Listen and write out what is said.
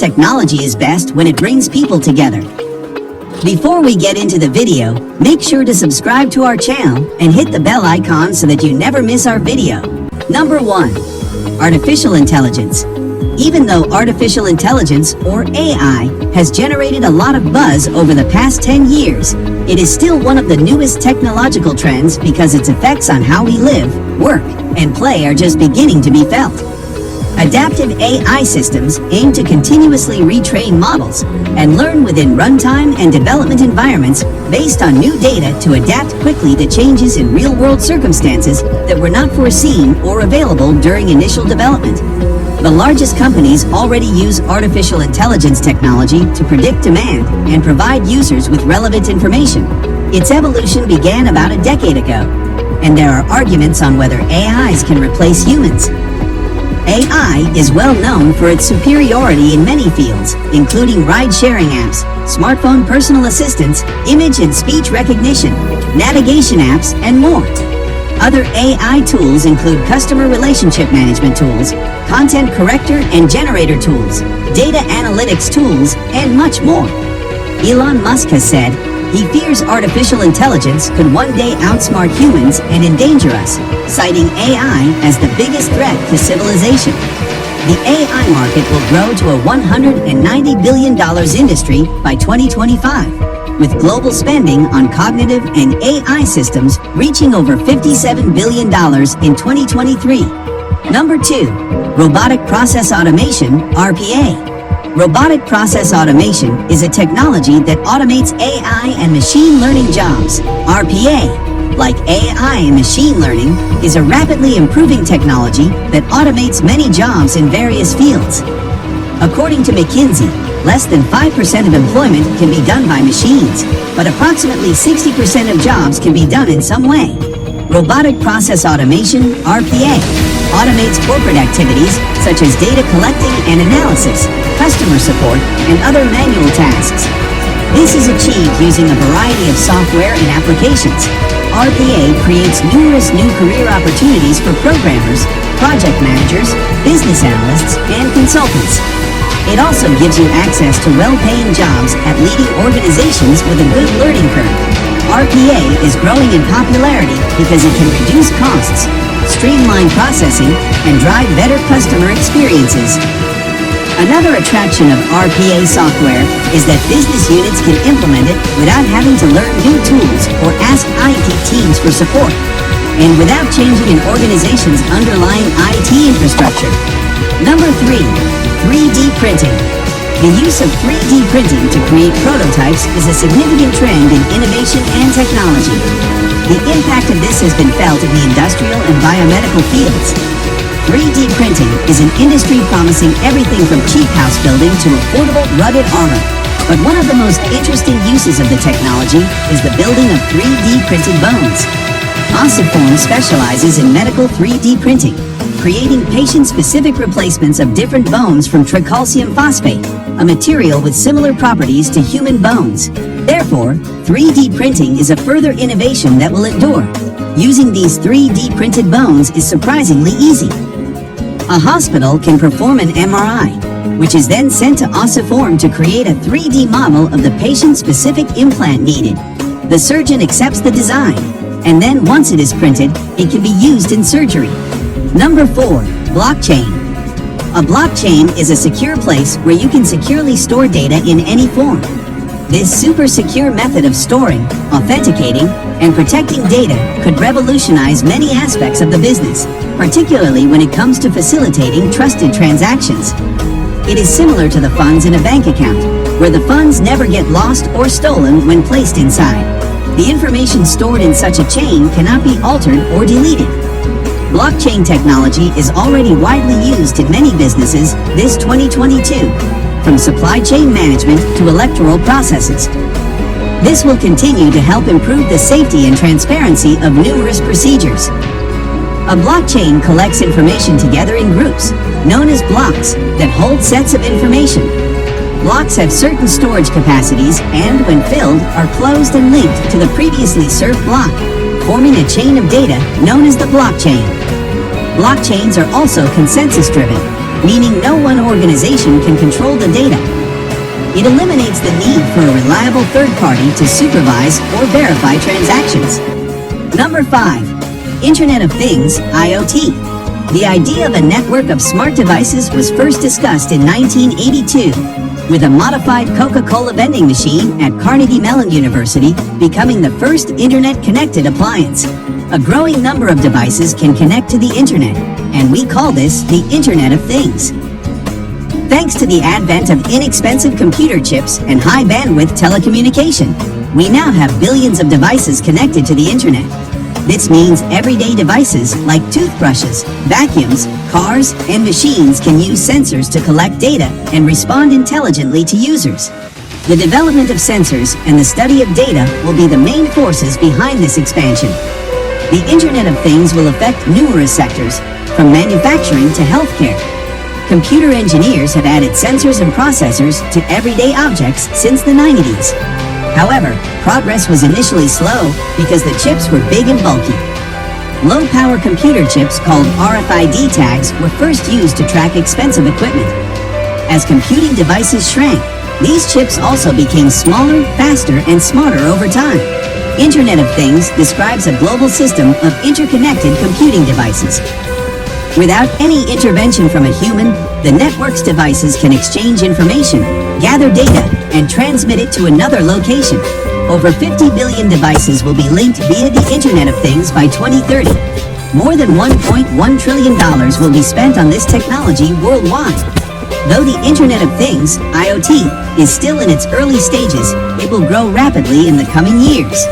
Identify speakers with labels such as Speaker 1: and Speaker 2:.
Speaker 1: technology is best when it brings people together. Before we get into the video, make sure to subscribe to our channel and hit the bell icon so that you never miss our video. Number 1. Artificial intelligence. Even though artificial intelligence, or AI, has generated a lot of buzz over the past 10 years, it is still one of the newest technological trends because its effects on how we live, work, and play are just beginning to be felt. Adaptive AI systems aim to continuously retrain models and learn within runtime and development environments based on new data to adapt quickly to changes in real-world circumstances that were not foreseen or available during initial development. The largest companies already use artificial intelligence technology to predict demand and provide users with relevant information. Its evolution began about a decade ago, and there are arguments on whether AIs can replace humans. AI is well known for its superiority in many fields, including ride-sharing apps, smartphone personal assistants, image and speech recognition, navigation apps, and more. Other AI tools include customer relationship management tools, content corrector and generator tools, data analytics tools, and much more. Elon Musk has said he fears artificial intelligence could one day outsmart humans and endanger us, citing AI as the biggest threat to civilization. The AI market will grow to a $190 billion industry by 2025, with global spending on cognitive and AI systems reaching over $57 billion in 2023. Number 2. Robotic Process Automation, RPA. Robotic process automation is a technology that automates AI and machine learning jobs. RPA, like AI and machine learning, is a rapidly improving technology that automates many jobs in various fields. According to McKinsey, less than 5% of employment can be done by machines, but approximately 60% of jobs can be done in some way. Robotic process automation, RPA, automates corporate activities such as data collecting and analysis, customer support, and other manual tasks. This is achieved using a variety of software and applications. RPA creates numerous new career opportunities for programmers, project managers, business analysts, and consultants. It also gives you access to well-paying jobs at leading organizations with a good learning curve. RPA is growing in popularity because it can reduce costs, streamline processing, and drive better customer experiences. Another attraction of RPA software is that business units can implement it without having to learn new tools or ask IT teams for support, and without changing an organization's underlying IT infrastructure. Number 3. 3D printing. The use of 3D printing to create prototypes is a significant trend in innovation and technology. The impact of this has been felt in the industrial and biomedical fields. 3D printing is an industry promising everything from cheap house building to affordable, rugged armor. But one of the most interesting uses of the technology is the building of 3D printed bones. Ossiform specializes in medical 3D printing, creating patient-specific replacements of different bones from tricalcium phosphate, a material with similar properties to human bones. Therefore, 3D printing is a further innovation that will endure. Using these 3D printed bones is surprisingly easy. A hospital can perform an MRI, which is then sent to Ossiform to create a 3D model of the patient-specific implant needed. The surgeon accepts the design, and then once it is printed, it can be used in surgery. Number 4. Blockchain. A blockchain is a secure place where you can securely store data in any form. This super secure method of storing, authenticating, and protecting data could revolutionize many aspects of the business, particularly when it comes to facilitating trusted transactions. It is similar to the funds in a bank account, where the funds never get lost or stolen when placed inside. The information stored in such a chain cannot be altered or deleted. Blockchain technology is already widely used in many businesses this 2022, from supply chain management to electoral processes. This will continue to help improve the safety and transparency of numerous procedures. A blockchain collects information together in groups, known as blocks, that hold sets of information. Blocks have certain storage capacities and, when filled, are closed and linked to the previously served block, forming a chain of data known as the blockchain. Blockchains are also consensus-driven, meaning no one organization can control the data. It eliminates the need for a reliable third party to supervise or verify transactions. Number 5. Internet of Things, IoT. The idea of a network of smart devices was first discussed in 1982, with a modified Coca-Cola vending machine at Carnegie Mellon University becoming the first internet-connected appliance. A growing number of devices can connect to the internet, and we call this the Internet of Things. Thanks to the advent of inexpensive computer chips and high-bandwidth telecommunication, we now have billions of devices connected to the internet. This means everyday devices like toothbrushes, vacuums, cars, and machines can use sensors to collect data and respond intelligently to users. The development of sensors and the study of data will be the main forces behind this expansion. The Internet of Things will affect numerous sectors, from manufacturing to healthcare. Computer engineers have added sensors and processors to everyday objects since the 90s. However, progress was initially slow because the chips were big and bulky. Low-power computer chips called RFID tags were first used to track expensive equipment. As computing devices shrank, these chips also became smaller, faster, and smarter over time. Internet of Things describes a global system of interconnected computing devices. Without any intervention from a human, the network's devices can exchange information, gather data, and transmit it to another location. Over 50 billion devices will be linked via the Internet of Things by 2030. More than $1.1 trillion will be spent on this technology worldwide. Though the Internet of Things, IoT, is still in its early stages, it will grow rapidly in the coming years.